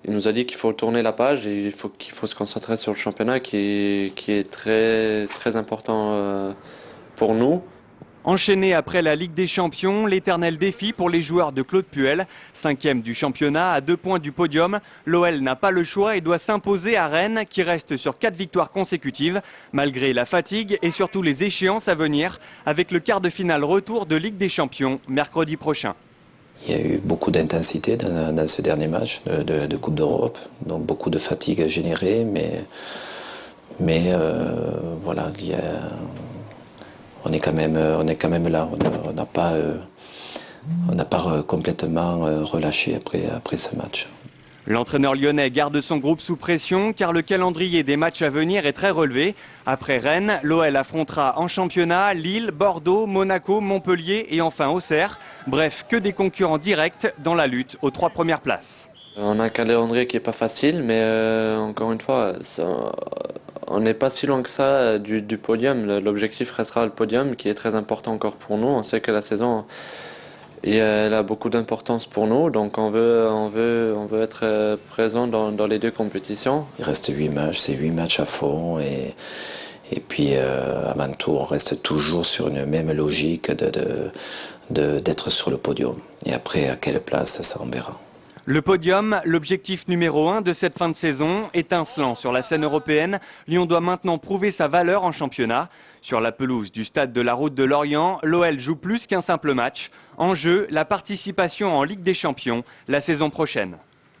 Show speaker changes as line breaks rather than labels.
il nous a dit qu'il faut tourner la page et qu'il faut se concentrer sur le championnat qui est très, très important pour nous.
Enchaîné après la Ligue des Champions, l'éternel défi pour les joueurs de Claude Puel. 5e du championnat, à 2 points du podium. L'OL n'a pas le choix et doit s'imposer à Rennes, qui reste sur 4 victoires consécutives, malgré la fatigue et surtout les échéances à venir, avec le quart de finale retour de Ligue des Champions, mercredi prochain.
Il y a eu beaucoup d'intensité dans ce dernier match de Coupe d'Europe, donc beaucoup de fatigue générée, mais voilà, on est quand même là, on n'a pas complètement relâché après ce match.
L'entraîneur lyonnais garde son groupe sous pression car le calendrier des matchs à venir est très relevé. Après Rennes, l'OL affrontera en championnat Lille, Bordeaux, Monaco, Montpellier et enfin Auxerre. Bref, que des concurrents directs dans la lutte aux 3 premières places.
On a un calendrier qui n'est pas facile, mais encore une fois, on n'est pas si loin que ça du podium. L'objectif restera le podium, qui est très important encore pour nous. On sait que la saison, elle a beaucoup d'importance pour nous, donc on veut être présent dans les 2 compétitions.
Il reste 8 matchs, c'est 8 matchs à fond et puis à Mantoue, on reste toujours sur une même logique d'être sur le podium. Et après, à quelle place, ça on verra.
Le podium, l'objectif numéro 1 de cette fin de saison, étincelant sur la scène européenne, Lyon doit maintenant prouver sa valeur en championnat. Sur la pelouse du stade de la Route de Lorient, l'OL joue plus qu'un simple match. En jeu, la participation en Ligue des Champions la saison prochaine.